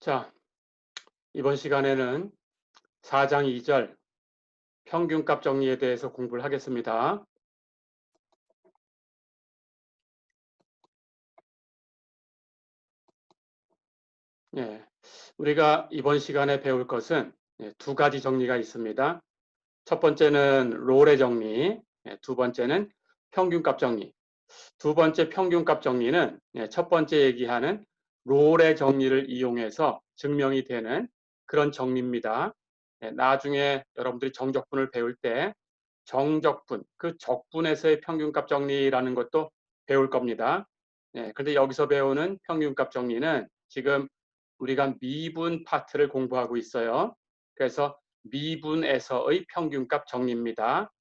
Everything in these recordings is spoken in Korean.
자, 이번 시간에는 4장 2절 평균값 정리에 대해서 공부를 하겠습니다. 예, 우리가 이번 시간에 배울 것은 두 가지 정리가 있습니다. 첫 번째는 롤의 정리, 두 번째는 평균값 정리. 두 번째 평균값 정리는 첫 번째 얘기하는 롤의 정리를 이용해서 증명이 되는 그런 정리입니다. 나중에 여러분들이 정적분을 배울 때 정적분, 그 적분에서의 평균값 정리라는 것도 배울 겁니다. 그런데 여기서 배우는 평균값 정리는 지금 우리가 미분 파트를 공부하고 있어요. 그래서 미분에서의 평균값 정리입니다.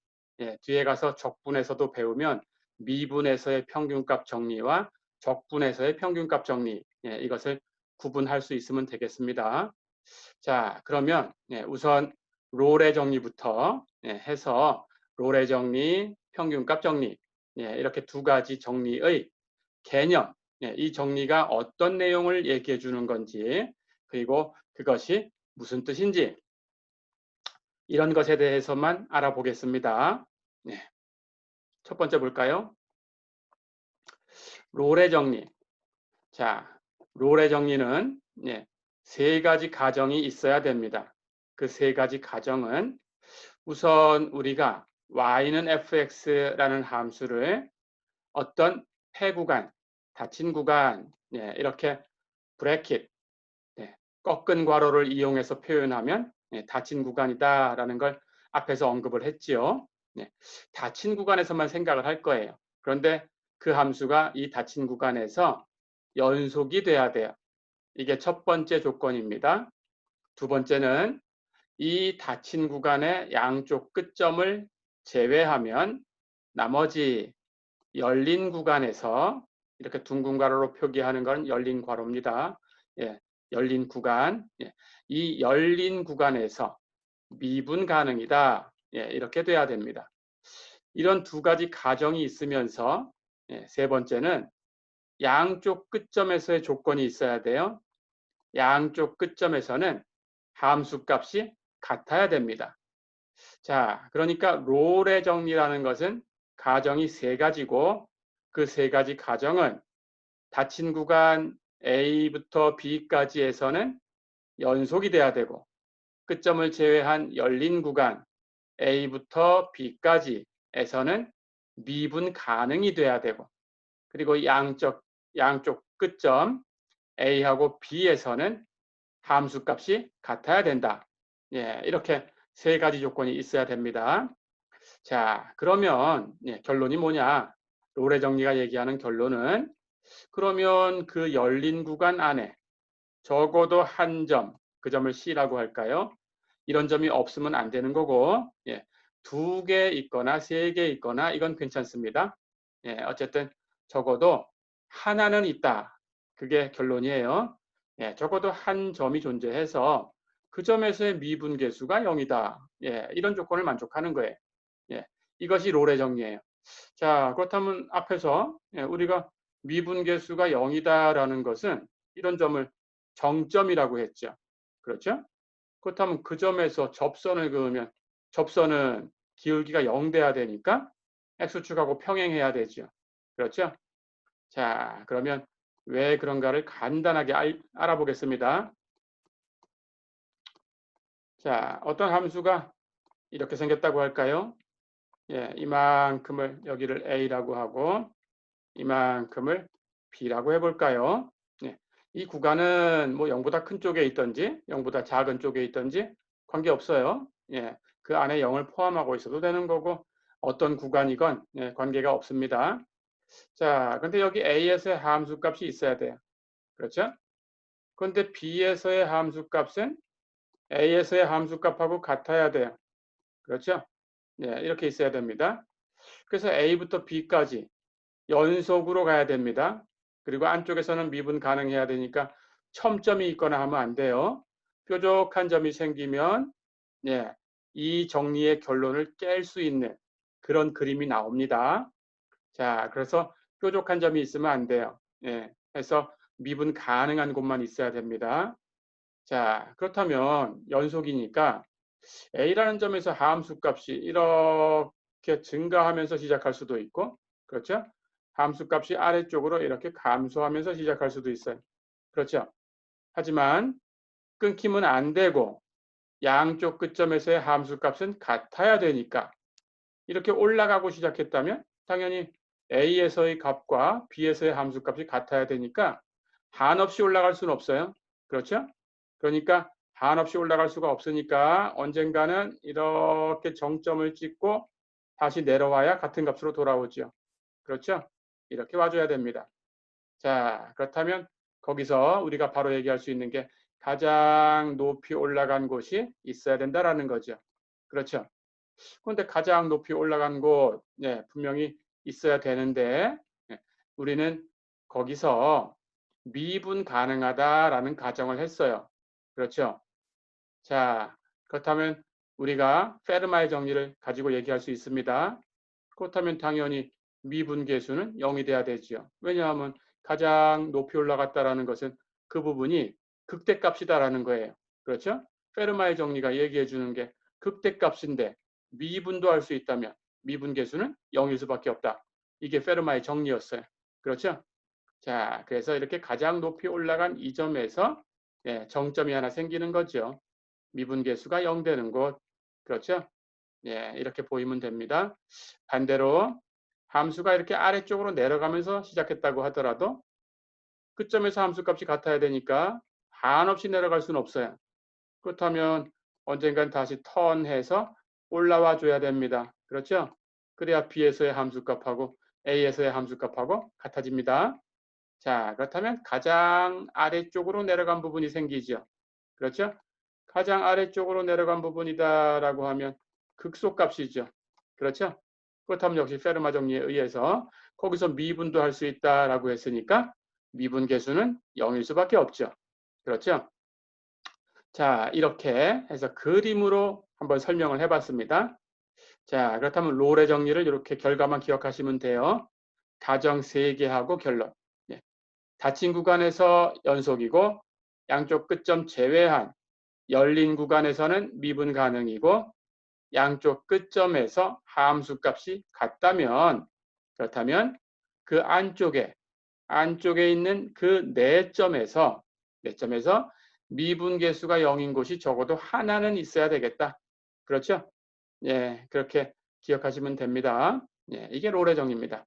뒤에 가서 적분에서도 배우면 미분에서의 평균값 정리와 적분에서의 평균값 정리, 이것을 구분할 수 있으면 되겠습니다. 자, 그러면 우선 롤의 정리부터 해서 롤의 정리, 평균값 정리, 이렇게 두 가지 정리의 개념, 이 정리가 어떤 내용을 얘기해 주는 건지, 그리고 그것이 무슨 뜻인지, 이런 것에 대해서만 알아보겠습니다. 첫 번째 볼까요? 롤의 정리. 자, 롤의 정리는 세 가지 가정이 있어야 됩니다. 그 세 가지 가정은 우선 우리가 y는 fx라는 함수를 어떤 폐구간, 닫힌 구간, 이렇게 브래킷, 꺾은 괄호를 이용해서 표현하면 닫힌 구간이다라는 걸 앞에서 언급을 했지요. 닫힌 구간에서만 생각을 할 거예요. 그런데 그 함수가 이 닫힌 구간에서 연속이 돼야 돼요. 이게 첫 번째 조건입니다. 두 번째는 이 닫힌 구간의 양쪽 끝점을 제외하면 나머지 열린 구간에서 이렇게 둥근 괄호로 표기하는 건 열린 괄호입니다. 열린 구간, 이 열린 구간에서 미분 가능이다. 이렇게 돼야 됩니다. 이런 두 가지 가정이 있으면서 세 번째는 양쪽 끝점에서의 조건이 있어야 돼요. 양쪽 끝점에서는 함수값이 같아야 됩니다. 자, 그러니까 롤의 정리라는 것은 가정이 세 가지고 그 세 가지 가정은 닫힌 구간 A부터 B까지에서는 연속이 돼야 되고 끝점을 제외한 열린 구간 A부터 B까지에서는 미분 가능이 돼야 되고 그리고 양쪽 끝점 A하고 B에서는 함수값이 같아야 된다. 이렇게 세 가지 조건이 있어야 됩니다. 자, 그러면 결론이 뭐냐? 롤의 정리가 얘기하는 결론은 그러면 그 열린 구간 안에 적어도 한 점, 그 점을 C라고 할까요? 이런 점이 없으면 안 되는 거고 두 개 있거나 세 개 있거나 이건 괜찮습니다. 어쨌든 적어도 하나는 있다. 그게 결론이에요. 적어도 한 점이 존재해서 그 점에서의 미분계수가 0이다. 이런 조건을 만족하는 거예요. 이것이 롤의 정리예요. 자, 그렇다면 앞에서 우리가 미분계수가 0이다라는 것은 이런 점을 정점이라고 했죠. 그렇죠? 그렇다면 그 점에서 접선을 그으면 접선은 기울기가 0 돼야 되니까 x축하고 평행해야 되죠. 그렇죠? 자, 그러면 왜 그런가를 간단하게 알아보겠습니다. 자, 어떤 함수가 이렇게 생겼다고 할까요? 이만큼을 여기를 a라고 하고 이만큼을 b라고 해볼까요? 이 구간은 뭐 0보다 큰 쪽에 있든지 0보다 작은 쪽에 있든지 관계없어요. 그 안에 0을 포함하고 있어도 되는 거고 어떤 구간이건 관계가 없습니다. 자, 근데 여기 a에서의 함수값이 있어야 돼요. 그렇죠? 그런데 b에서의 함수값은 a에서의 함수값하고 같아야 돼요. 그렇죠? 이렇게 있어야 됩니다. 그래서 a부터 b까지 연속으로 가야 됩니다. 그리고 안쪽에서는 미분 가능해야 되니까 첨점이 있거나 하면 안 돼요. 뾰족한 점이 생기면 이 정리의 결론을 깰 수 있는 그런 그림이 나옵니다. 자, 그래서 뾰족한 점이 있으면 안 돼요. 그래서 미분 가능한 곳만 있어야 됩니다. 자, 그렇다면 연속이니까 a라는 점에서 함수 값이 이렇게 증가하면서 시작할 수도 있고, 그렇죠? 함수 값이 아래쪽으로 이렇게 감소하면서 시작할 수도 있어요. 그렇죠? 하지만 끊기면 안 되고 양쪽 끝점에서의 함수 값은 같아야 되니까 이렇게 올라가고 시작했다면 당연히 a에서의 값과 b에서의 함수 값이 같아야 되니까 한없이 올라갈 수는 없어요. 그렇죠? 그러니까 한없이 올라갈 수가 없으니까 언젠가는 이렇게 정점을 찍고 다시 내려와야 같은 값으로 돌아오죠. 그렇죠? 이렇게 와줘야 됩니다. 자, 그렇다면 거기서 우리가 바로 얘기할 수 있는 게 가장 높이 올라간 곳이 있어야 된다라는 거죠. 그렇죠? 그런데 가장 높이 올라간 곳, 분명히 있어야 되는데, 우리는 거기서 미분 가능하다라는 가정을 했어요. 그렇죠? 자, 그렇다면 우리가 페르마의 정리를 가지고 얘기할 수 있습니다. 그렇다면 당연히 미분계수는 0이 돼야 되지요. 왜냐하면 가장 높이 올라갔다라는 것은 그 부분이 극대값이다라는 거예요. 그렇죠? 페르마의 정리가 얘기해 주는 게 극대값인데 미분도 할 수 있다면 미분계수는 0일 수밖에 없다. 이게 페르마의 정리였어요. 그렇죠? 자, 그래서 이렇게 가장 높이 올라간 이 점에서 정점이 하나 생기는 거죠. 미분계수가 0 되는 곳. 그렇죠? 이렇게 보이면 됩니다. 반대로 함수가 이렇게 아래쪽으로 내려가면서 시작했다고 하더라도 끝점에서 함수값이 같아야 되니까 한없이 내려갈 수는 없어요. 그렇다면 언젠간 다시 턴해서 올라와 줘야 됩니다. 그렇죠? 그래야 B에서의 함수값하고 A에서의 함수값하고 같아집니다. 자, 그렇다면 가장 아래쪽으로 내려간 부분이 생기죠. 그렇죠? 가장 아래쪽으로 내려간 부분이다라고 하면 극소값이죠. 그렇죠? 그렇다면 역시 페르마 정리에 의해서 거기서 미분도 할 수 있다라고 했으니까 미분 계수는 0일 수밖에 없죠. 그렇죠? 자, 이렇게 해서 그림으로 한번 설명을 해봤습니다. 자, 그렇다면 롤의 정리를 이렇게 결과만 기억하시면 돼요. 가정 3개 하고 결론. 닫힌 구간에서 연속이고 양쪽 끝점 제외한 열린 구간에서는 미분 가능이고 양쪽 끝점에서 함수 값이 같다면 그렇다면 그 안쪽에 있는 그 네 점에서 미분 계수가 0인 곳이 적어도 하나는 있어야 되겠다. 그렇죠? 그렇게 기억하시면 됩니다. 이게 롤의 정리입니다.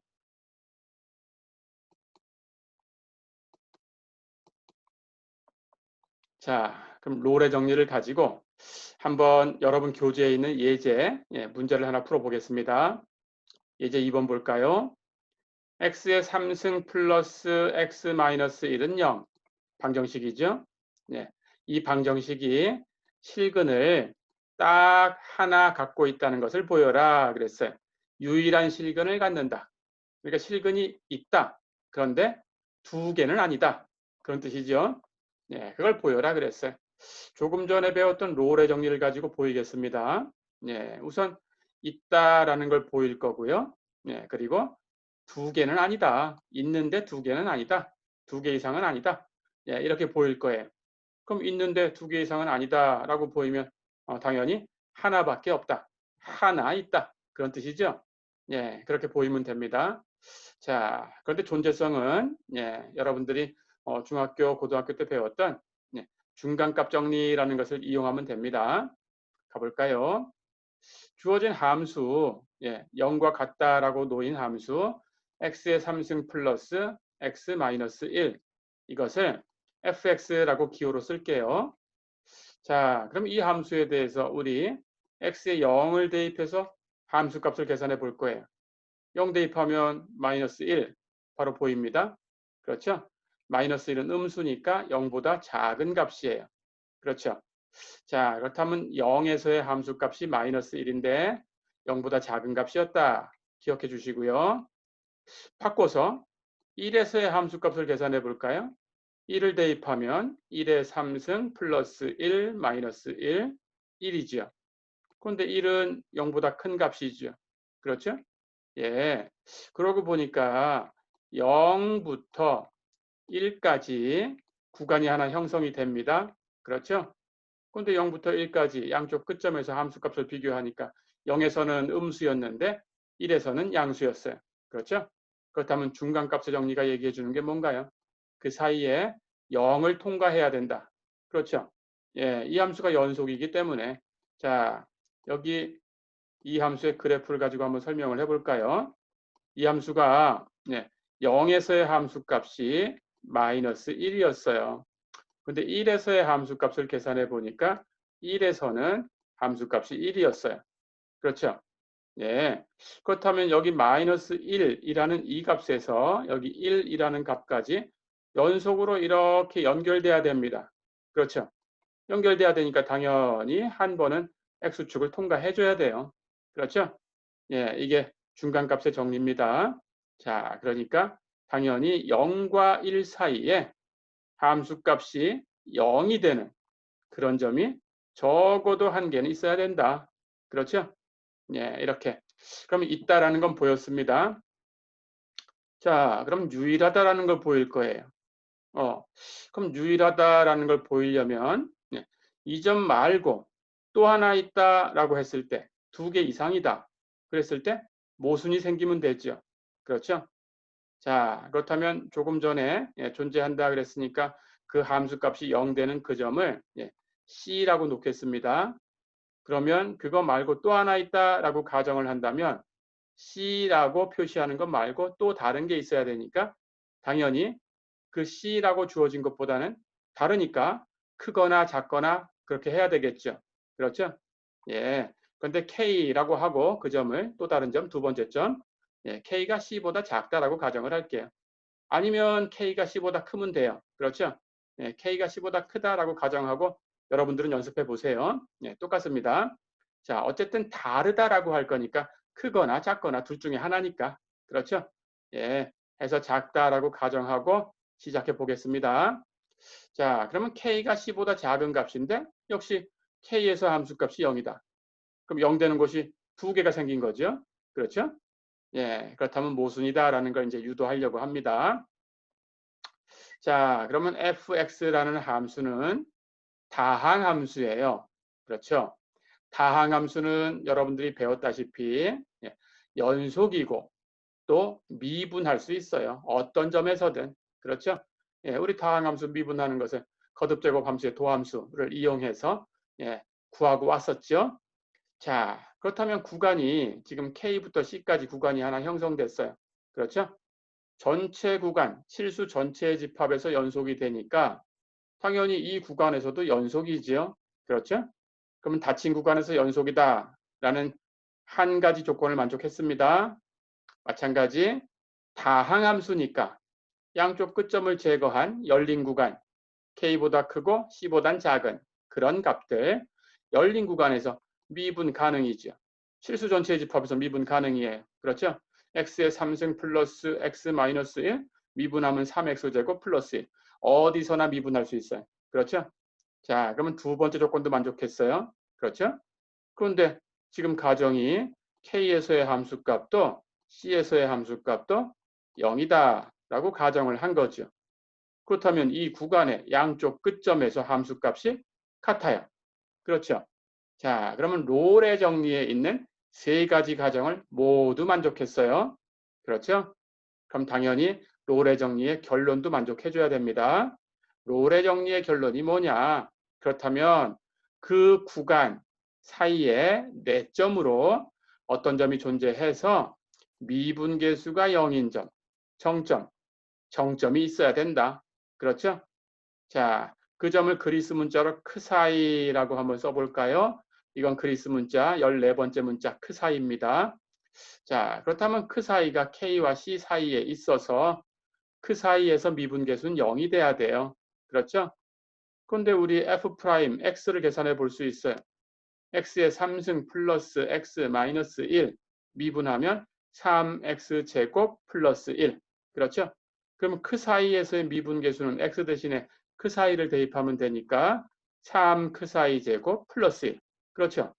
자, 그럼 롤의 정리를 가지고 한번 여러분 교재에 있는 예제, 문제를 하나 풀어보겠습니다. 예제 2번 볼까요? x의 3승 플러스 x 마이너스 1은 0. 방정식이죠. 이 방정식이 실근을 딱 하나 갖고 있다는 것을 보여라 그랬어요. 유일한 실근을 갖는다. 그러니까 실근이 있다. 그런데 두 개는 아니다. 그런 뜻이죠. 그걸 보여라 그랬어요. 조금 전에 배웠던 롤의 정리를 가지고 보이겠습니다. 우선 있다라는 걸 보일 거고요. 그리고 두 개는 아니다. 있는데 두 개는 아니다. 두 개 이상은 아니다. 이렇게 보일 거예요. 그럼 있는데 두 개 이상은 아니다라고 보이면 당연히 하나밖에 없다. 하나 있다. 그런 뜻이죠. 그렇게 보이면 됩니다. 자, 그런데 존재성은 여러분들이 중학교, 고등학교 때 배웠던 중간값 정리라는 것을 이용하면 됩니다. 가볼까요? 주어진 함수, 0과 같다라고 놓인 함수 x의 3승 플러스 x 마이너스 1 이것을 fx라고 기호로 쓸게요. 자, 그럼 이 함수에 대해서 우리 x에 0을 대입해서 함수값을 계산해 볼 거예요. 0 대입하면 마이너스 1 바로 보입니다. 그렇죠? 마이너스 1은 음수니까 0보다 작은 값이에요. 그렇죠? 자, 그렇다면 0에서의 함수값이 마이너스 1인데 0보다 작은 값이었다. 기억해 주시고요. 바꿔서 1에서의 함수값을 계산해 볼까요? 1을 대입하면 1의 3승 플러스 1 마이너스 1, 1이죠. 그런데 1은 0보다 큰 값이죠. 그렇죠? 그러고 보니까 0부터 1까지 구간이 하나 형성이 됩니다. 그렇죠? 근데 0부터 1까지 양쪽 끝점에서 함수값을 비교하니까 0에서는 음수였는데 1에서는 양수였어요. 그렇죠? 그렇다면 중간값의 정리가 얘기해 주는 게 뭔가요? 그 사이에 0을 통과해야 된다. 그렇죠? 예, 이 함수가 연속이기 때문에 자, 여기 이 함수의 그래프를 가지고 한번 설명을 해볼까요? 이 함수가 0에서의 함수값이 마이너스 1이었어요. 근데 1에서의 함수값을 계산해 보니까 1에서는 함수값이 1이었어요. 그렇죠? 예. 그렇다면 여기 마이너스 1이라는 이 값에서 여기 1이라는 값까지 연속으로 이렇게 연결돼야 됩니다. 그렇죠? 연결돼야 되니까 당연히 한 번은 x축을 통과해 줘야 돼요. 그렇죠? 예, 이게 중간값의 정리입니다. 자, 그러니까 당연히 0과 1 사이에 함수값이 0이 되는 그런 점이 적어도 한 개는 있어야 된다. 그렇죠? 예, 이렇게. 그럼 있다라는 건 보였습니다. 자, 그럼 유일하다라는 걸 보일 거예요. 그럼 유일하다라는 걸 보이려면 이 점 말고 또 하나 있다라고 했을 때 두 개 이상이다. 그랬을 때 모순이 생기면 되죠. 그렇죠? 자, 그렇다면 조금 전에 존재한다 그랬으니까 그 함수값이 0 되는 그 점을 C라고 놓겠습니다. 그러면 그거 말고 또 하나 있다라고 가정을 한다면 C라고 표시하는 것 말고 또 다른 게 있어야 되니까 당연히 그 C라고 주어진 것보다는 다르니까 크거나 작거나 그렇게 해야 되겠죠. 그렇죠? 예. 그런데 K라고 하고 그 점을 또 다른 점, 두 번째 점, K가 C보다 작다라고 가정을 할게요. 아니면 K가 C보다 크면 돼요. 그렇죠? K가 C보다 크다라고 가정하고 여러분들은 연습해 보세요. 똑같습니다. 자, 어쨌든 다르다라고 할 거니까 크거나 작거나 둘 중에 하나니까. 그렇죠? 예. 해서 작다라고 가정하고 시작해 보겠습니다. 자, 그러면 K가 C보다 작은 값인데 역시 K에서 함수값이 0이다. 그럼 0 되는 곳이 두 개가 생긴 거죠. 그렇죠? 예, 그렇다면 모순이다라는 걸 이제 유도하려고 합니다. 자, 그러면 fx라는 함수는 다항함수예요. 그렇죠? 다항함수는 여러분들이 배웠다시피 연속이고 또 미분할 수 있어요. 어떤 점에서든. 그렇죠? 우리 다항함수 미분하는 것은 거듭제곱 함수의 도함수를 이용해서 구하고 왔었죠. 자, 그렇다면 구간이 지금 K부터 C까지 구간이 하나 형성됐어요. 그렇죠? 전체 구간, 실수 전체의 집합에서 연속이 되니까 당연히 이 구간에서도 연속이지요. 그렇죠? 그러면 닫힌 구간에서 연속이다 라는 한 가지 조건을 만족했습니다. 마찬가지 다항함수니까 양쪽 끝점을 제거한 열린 구간 K보다 크고 C보단 작은 그런 값들 열린 구간에서 미분 가능이죠. 실수 전체의 집합에서 미분 가능이에요. 그렇죠? x의 3승 플러스 x 마이너스 1 미분하면 3x제곱 플러스 1 어디서나 미분할 수 있어요. 그렇죠? 자, 그러면 두 번째 조건도 만족했어요. 그렇죠? 그런데 지금 가정이 K에서의 함수값도 C에서의 함수값도 0이다 라고 가정을 한 거죠. 그렇다면 이 구간의 양쪽 끝점에서 함수값이 같아요. 그렇죠? 자, 그러면 롤의 정리에 있는 세 가지 가정을 모두 만족했어요. 그렇죠? 그럼 당연히 롤의 정리의 결론도 만족해줘야 됩니다. 롤의 정리의 결론이 뭐냐? 그렇다면 그 구간 사이에 4점으로 어떤 점이 존재해서 미분계수가 0인 점, 정점이 있어야 된다. 그렇죠? 자, 그 점을 그리스 문자로 크사이라고 한번 써볼까요? 이건 그리스 문자 14번째 문자 크사이입니다. 자, 그렇다면 크사이가 K와 C 사이에 있어서 그 사이에서 미분계수는 0이 돼야 돼요. 그렇죠? 그런데 우리 f 프라임 x를 계산해 볼 수 있어요. x의 3승 플러스 x 마이너스 1 미분하면 3x 제곱 플러스 1. 그렇죠? 그러면 그 사이에서의 미분계수는 x 대신에 그 사이를 대입하면 되니까 3 그 사이 제곱 플러스 1. 그렇죠?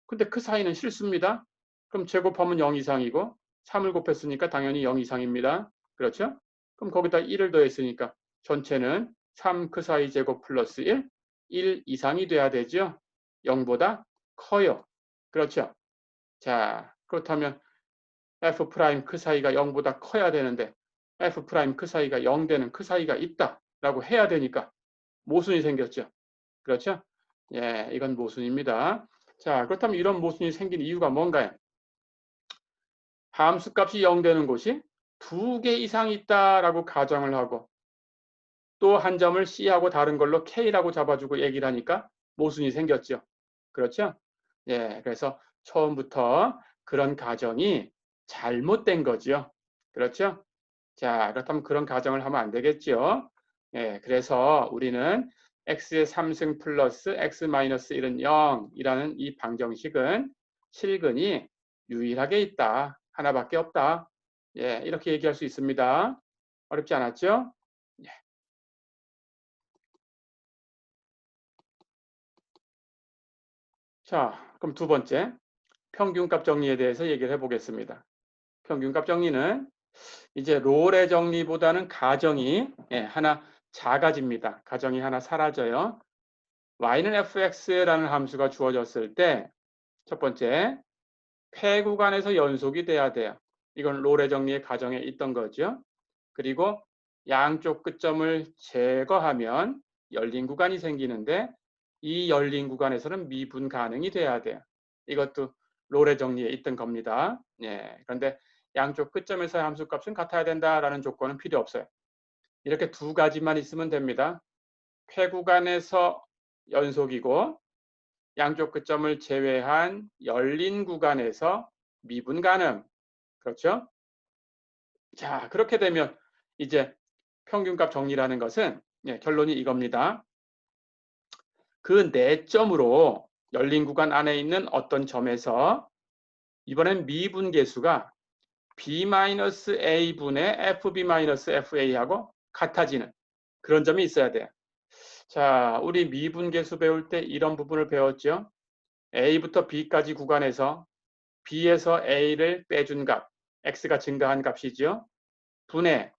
근데 그 사이는 실수입니다. 그럼 제곱하면 0 이상이고 3을 곱했으니까 당연히 0 이상입니다. 그렇죠? 그럼 거기다 1을 더했으니까 전체는 3 그 사이 제곱 플러스 1, 1 이상이 돼야 되죠. 0보다 커요. 그렇죠? 자, 그렇다면 f' 그 사이가 0보다 커야 되는데 f' 그 사이가 0 되는 그 사이가 있다라고 해야 되니까 모순이 생겼죠. 그렇죠? 예, 이건 모순입니다. 자, 그렇다면 이런 모순이 생긴 이유가 뭔가요? 함수값이 0 되는 곳이 2개 이상 있다라고 가정을 하고 또 한 점을 C하고 다른 걸로 K라고 잡아주고 얘기를 하니까 모순이 생겼죠. 그렇죠? 예, 그래서 처음부터 그런 가정이 잘못된 거죠. 그렇죠? 자, 그렇다면 그런 가정을 하면 안 되겠죠. 예, 그래서 우리는 x의 3승 플러스 x 마이너스 1은 0이라는 이 방정식은 실근이 유일하게 있다. 하나밖에 없다. 예, 이렇게 얘기할 수 있습니다. 어렵지 않았죠? 예. 자, 그럼 두 번째, 평균값 정리에 대해서 얘기를 해보겠습니다. 평균값 정리는 이제 롤의 정리보다는 가정이 하나 작아집니다. 가정이 하나 사라져요. y는 fx라는 함수가 주어졌을 때 첫 번째, 폐 구간에서 연속이 돼야 돼요. 이건 롤의 정리의 가정에 있던 거죠. 그리고 양쪽 끝점을 제거하면 열린 구간이 생기는데 이 열린 구간에서는 미분 가능이 돼야 돼요. 이것도 롤의 정리에 있던 겁니다. 예, 그런데 양쪽 끝점에서의 함수값은 같아야 된다라는 조건은 필요 없어요. 이렇게 두 가지만 있으면 됩니다. 폐 구간에서 연속이고 양쪽 끝점을 제외한 열린 구간에서 미분 가능. 그렇죠? 자, 그렇게 되면 이제 평균값 정리라는 것은 결론이 이겁니다. 그 4점으로 열린 구간 안에 있는 어떤 점에서 이번엔 미분계수가 b-a분의 fb-fa하고 같아지는 그런 점이 있어야 돼요. 자, 우리 미분계수 배울 때 이런 부분을 배웠죠. a부터 b까지 구간에서 b에서 a를 빼준 값, x가 증가한 값이죠. 분의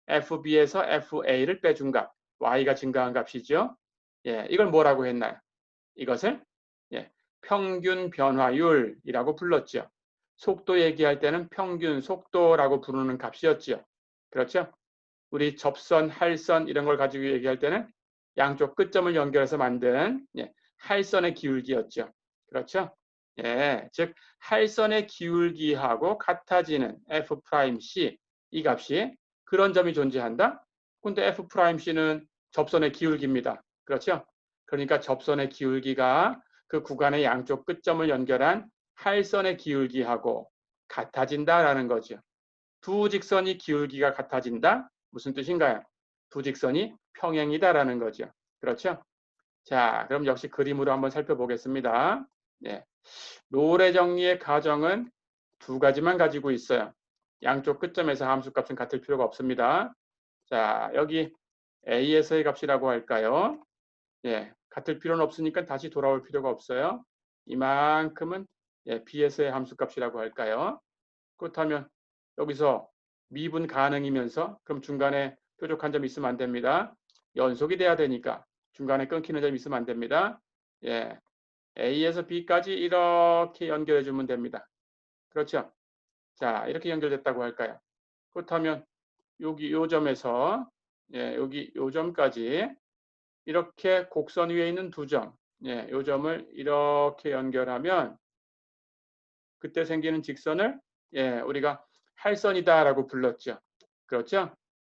fb에서 fa를 빼준 값, y가 증가한 값이죠. 예, 이걸 뭐라고 했나요? 이것을 평균 변화율이라고 불렀죠. 속도 얘기할 때는 평균 속도라고 부르는 값이었죠. 그렇죠? 우리 접선, 할선 이런 걸 가지고 얘기할 때는 양쪽 끝점을 연결해서 만든 할선의 기울기였죠. 그렇죠? 예, 즉 할선의 기울기하고 같아지는 F'C 이 값이 그런 점이 존재한다. 근데 F'C는 접선의 기울기입니다. 그렇죠? 그러니까 접선의 기울기가 그 구간의 양쪽 끝점을 연결한 할선의 기울기하고 같아진다라는 거죠. 두 직선이 기울기가 같아진다? 무슨 뜻인가요? 두 직선이 평행이다라는 거죠. 그렇죠? 자, 그럼 역시 그림으로 한번 살펴보겠습니다. 네. 롤의 정리의 가정은 두 가지만 가지고 있어요. 양쪽 끝점에서 함수값은 같을 필요가 없습니다. 자, 여기 A에서의 값이라고 할까요? 예, 같을 필요는 없으니까 다시 돌아올 필요가 없어요. 이만큼은 B에서의 함수값이라고 할까요? 그렇다면 여기서 미분 가능이면서 그럼 중간에 뾰족한 점이 있으면 안 됩니다. 연속이 돼야 되니까 중간에 끊기는 점이 있으면 안 됩니다. 예, A에서 B까지 이렇게 연결해 주면 됩니다. 그렇죠? 자, 이렇게 연결됐다고 할까요? 그렇다면 여기 요 점에서 여기 요 점까지 이렇게 곡선 위에 있는 두 점, 요 점을 이렇게 연결하면 그때 생기는 직선을 우리가 할선이다라고 불렀죠. 그렇죠?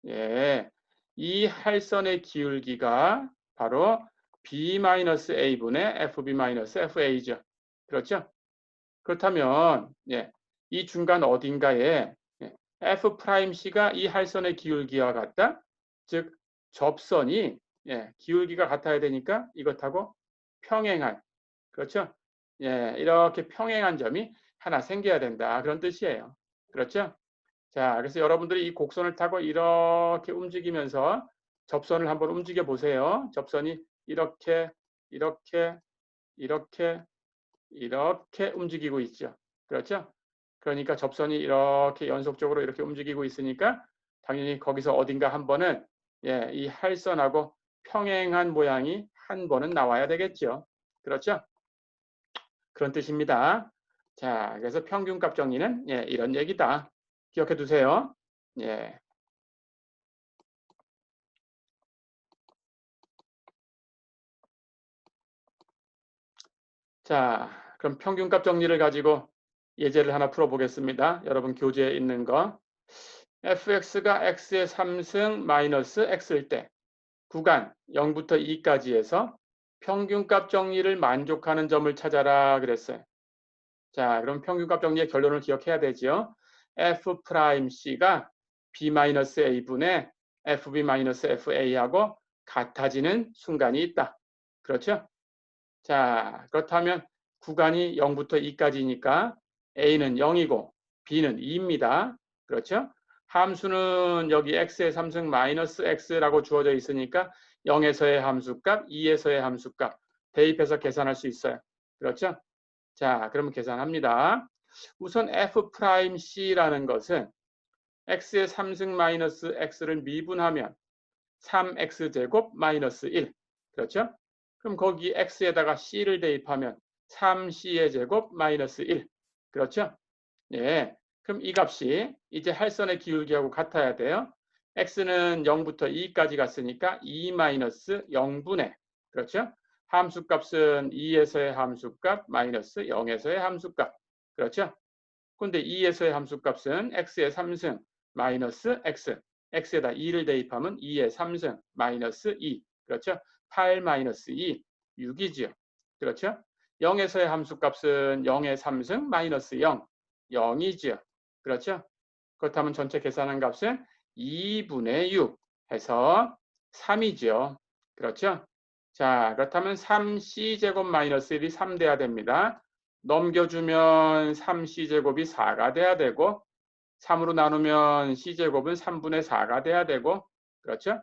예, 이 할선의 기울기가 바로 b-a분의 fb-fa죠. 그렇죠? 그렇다면 이 중간 어딘가에 f'c가 이 할선의 기울기와 같다? 즉 접선이 기울기가 같아야 되니까 이것하고 평행한 그렇죠? 예, 이렇게 평행한 점이 하나 생겨야 된다. 그런 뜻이에요. 그렇죠? 자, 그래서 여러분들이 이 곡선을 타고 이렇게 움직이면서 접선을 한번 움직여 보세요. 접선이 이렇게, 이렇게, 이렇게, 이렇게 움직이고 있죠. 그렇죠? 그러니까 접선이 이렇게 연속적으로 이렇게 움직이고 있으니까 당연히 거기서 어딘가 한 번은 이 할선하고 평행한 모양이 한 번은 나와야 되겠죠. 그렇죠? 그런 뜻입니다. 자, 그래서 평균값 정리는 이런 얘기다. 기억해 두세요. 예. 자, 그럼 평균값 정리를 가지고 예제를 하나 풀어보겠습니다. 여러분 교재에 있는 거. fx가 x의 3승 마이너스 x일 때 구간 0부터 2까지에서 평균값 정리를 만족하는 점을 찾아라 그랬어요. 자, 그럼 평균값 정리의 결론을 기억해야 되죠. f'c가 b-a분의 fb-fa하고 같아지는 순간이 있다. 그렇죠? 자, 그렇다면 구간이 0부터 2까지니까 a는 0이고 b는 2입니다. 그렇죠? 함수는 여기 x의 3승 마이너스 x라고 주어져 있으니까 0에서의 함수값, 2에서의 함수값 대입해서 계산할 수 있어요. 그렇죠? 자, 그러면 계산합니다. 우선 f'C라는 것은 x의 3승 마이너스 x를 미분하면 3x제곱 마이너스 1. 그렇죠? 그럼 거기 x에다가 c를 대입하면 3c의 제곱 마이너스 1. 그렇죠? 예. 그럼 이 값이 이제 할선의 기울기하고 같아야 돼요. x는 0부터 2까지 갔으니까 2 마이너스 0분의. 그렇죠? 함수값은 2에서의 함수값 마이너스 0에서의 함수값. 그렇죠? 근데 2에서의 함수값은 x의 3승 마이너스 x. x에다 2를 대입하면 2의 3승 마이너스 2. 그렇죠? 8 마이너스 2, 6이지요. 그렇죠? 0에서의 함수값은 0의 3승 마이너스 0, 0이지요. 그렇죠? 그렇다면 전체 계산한 값은 2분의 6 해서 3이지요. 그렇죠? 자, 그렇다면 3c제곱 마이너스 1이 3 돼야 됩니다. 넘겨주면 3c제곱이 4가 돼야 되고 3으로 나누면 c제곱은 3분의 4가 돼야 되고 그렇죠?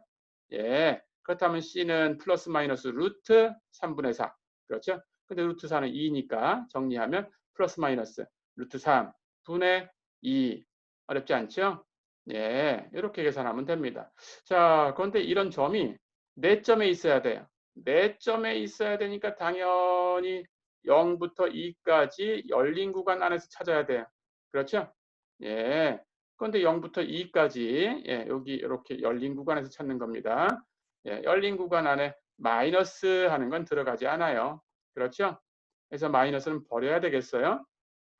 예, 그렇다면 c는 플러스 마이너스 루트 3분의 4 그렇죠? 근데 루트 4는 2니까 정리하면 플러스 마이너스 루트 3분의 2 어렵지 않죠? 예, 이렇게 계산하면 됩니다. 자, 그런데 이런 점이 4점에 있어야 돼요. 4점에 있어야 되니까 당연히 0부터 2까지 열린 구간 안에서 찾아야 돼요. 그렇죠? 예. 그런데 0부터 2까지 여기 이렇게 열린 구간에서 찾는 겁니다. 예, 열린 구간 안에 마이너스 하는 건 들어가지 않아요. 그렇죠? 그래서 마이너스는 버려야 되겠어요.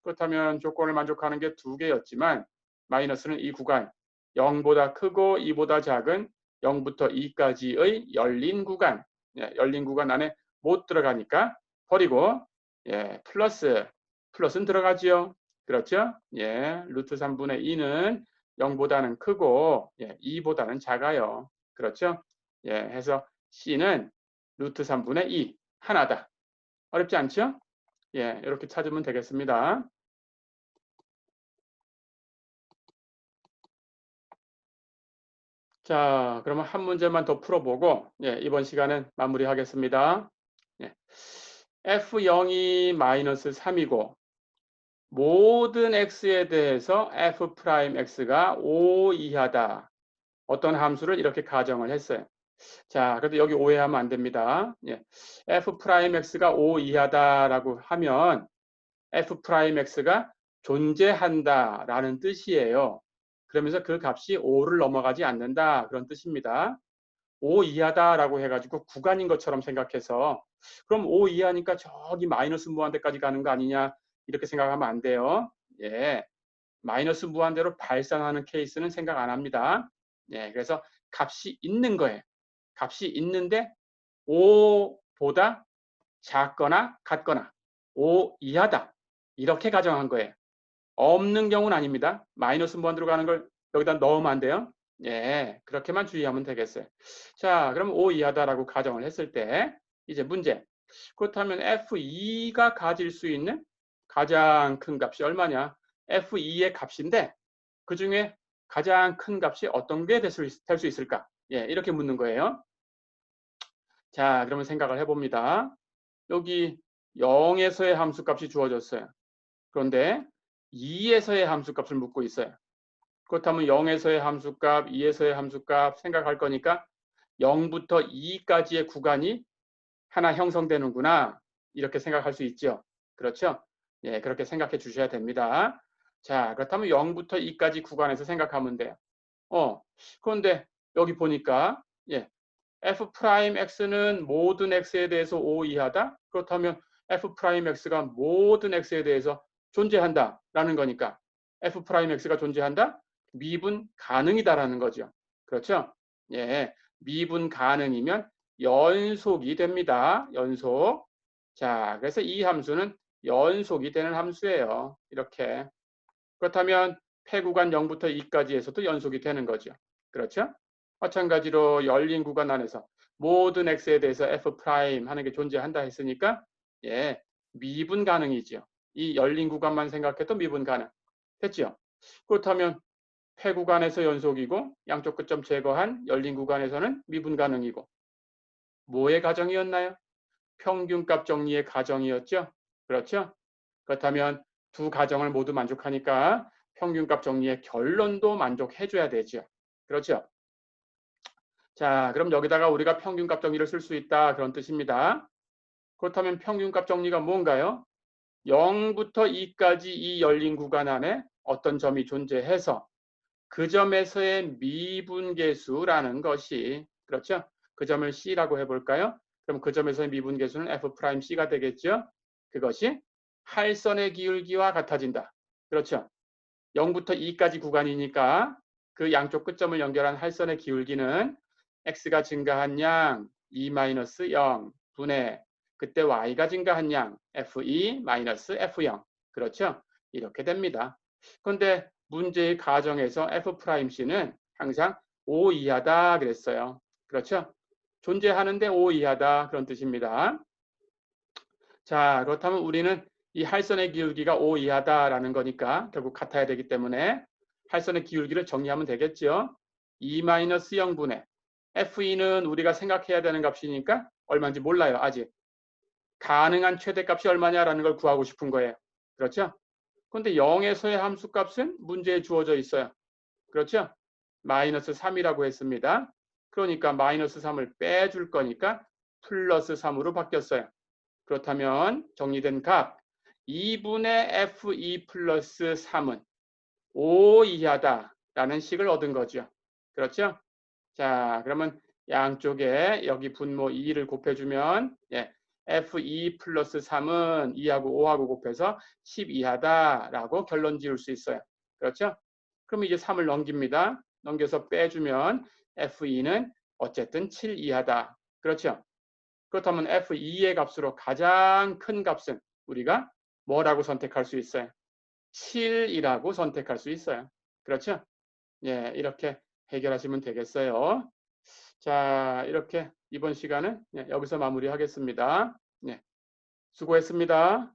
그렇다면 조건을 만족하는 게 2개였지만 마이너스는 이 구간 0보다 크고 2보다 작은 0부터 2까지의 열린 구간 열린 구간 안에 못 들어가니까 버리고 플러스는 들어가지요. 그렇죠? 루트 3분의 2는 0보다는 크고 2보다는 작아요. 그렇죠? 해서 C는 루트 3분의 2 하나다. 어렵지 않죠? 이렇게 찾으면 되겠습니다. 자, 그러면 한 문제만 더 풀어보고 이번 시간은 마무리하겠습니다. F0이 마이너스 3이고 모든 x에 대해서 f'x가 5 이하다. 어떤 함수를 이렇게 가정을 했어요. 자, 그래도 여기 오해하면 안 됩니다. f'x가 5 이하다라고 하면 f'x가 존재한다라는 뜻이에요. 그러면서 그 값이 5를 넘어가지 않는다 그런 뜻입니다. 5 이하다라고 해가지고 구간인 것처럼 생각해서 그럼 5 이하니까 저기 마이너스 무한대까지 가는 거 아니냐 이렇게 생각하면 안 돼요. 마이너스 무한대로 발산하는 케이스는 생각 안 합니다. 그래서 값이 있는 거예요. 값이 있는데 5보다 작거나 같거나 5 이하다. 이렇게 가정한 거예요. 없는 경우는 아닙니다. 마이너스 무한대로 가는 걸 여기다 넣으면 안 돼요. 그렇게만 주의하면 되겠어요. 자, 그럼 5 이하다라고 가정을 했을 때 이제 문제. 그렇다면 F2가 가질 수 있는 가장 큰 값이 얼마냐? F2의 값인데 그 중에 가장 큰 값이 어떤 게 될 수 있을까? 이렇게 묻는 거예요. 자, 그러면 생각을 해봅니다. 여기 0에서의 함수값이 주어졌어요. 그런데 2에서의 함수값을 묻고 있어요. 그렇다면 0에서의 함수값, 2에서의 함수값 생각할 거니까 0부터 2까지의 구간이 하나 형성되는구나. 이렇게 생각할 수 있죠. 그렇죠? 예, 그렇게 생각해 주셔야 됩니다. 자, 그렇다면 0부터 2까지 구간에서 생각하면 돼요. 그런데 여기 보니까 예, f 프라임 x는 모든 x에 대해서 O 이하다? 그렇다면 f 프라임 x가 모든 x에 대해서 존재한다라는 거니까 f 프라임 x가 존재한다? 미분 가능이다라는 거죠. 그렇죠? 예, 미분 가능이면 연속이 됩니다. 연속. 자, 그래서 이 함수는 연속이 되는 함수예요. 이렇게. 그렇다면 폐구간 0부터 2까지에서도 연속이 되는 거죠. 그렇죠? 마찬가지로 열린 구간 안에서 모든 x에 대해서 f 프라임 하는 게 존재한다 했으니까 예, 미분 가능이죠. 이 열린 구간만 생각해도 미분 가능. 됐죠? 그렇다면 폐구간에서 연속이고 양쪽 끝점 제거한 열린 구간에서는 미분 가능이고 뭐의 가정이었나요? 평균값 정리의 가정이었죠? 그렇죠? 그렇다면 두 가정을 모두 만족하니까 평균값 정리의 결론도 만족해줘야 되죠. 그렇죠? 자, 그럼 여기다가 우리가 평균값 정리를 쓸 수 있다 그런 뜻입니다. 그렇다면 평균값 정리가 뭔가요? 0부터 2까지 이 열린 구간 안에 어떤 점이 존재해서 그 점에서의 미분계수라는 것이 그렇죠? 그 점을 C라고 해볼까요? 그럼 그 점에서의 미분계수는 F'C가 되겠죠? 그것이 할선의 기울기와 같아진다. 그렇죠? 0부터 2까지 구간이니까 그 양쪽 끝점을 연결한 할선의 기울기는 x가 증가한 양 2-0 분의 그때 y가 증가한 양 f2-f0 그렇죠? 이렇게 됩니다. 그런데 문제의 가정에서 f'C는 항상 O 이하다 그랬어요. 그렇죠? 존재하는데 O 이하다 그런 뜻입니다. 자, 그렇다면 우리는 이 할선의 기울기가 O 이하다라는 거니까 결국 같아야 되기 때문에 할선의 기울기를 정리하면 되겠죠. 2-0분의 F2는 우리가 생각해야 되는 값이니까 얼마인지 몰라요. 아직. 가능한 최대값이 얼마냐라는 걸 구하고 싶은 거예요. 그렇죠? 그런데 0에서의 함수값은 문제에 주어져 있어요. 그렇죠? 마이너스 3이라고 했습니다. 그러니까 마이너스 3을 빼줄 거니까 플러스 3으로 바뀌었어요. 그렇다면 정리된 값 2분의 F2 플러스 3은 5 이하다라는 식을 얻은 거죠. 그렇죠? 자, 그러면 양쪽에 여기 분모 2를 곱해주면 예, F2 플러스 3은 2하고 5하고 곱해서 10 이하다라고 결론 지을 수 있어요. 그렇죠? 그럼 이제 3을 넘깁니다. 넘겨서 빼주면 F2는 어쨌든 7 이하다. 그렇죠? 그렇다면 F2의 값으로 가장 큰 값은 우리가 뭐라고 선택할 수 있어요? 7이라고 선택할 수 있어요. 그렇죠? 예, 이렇게 해결하시면 되겠어요. 자, 이렇게 이번 시간은 여기서 마무리하겠습니다. 예, 수고했습니다.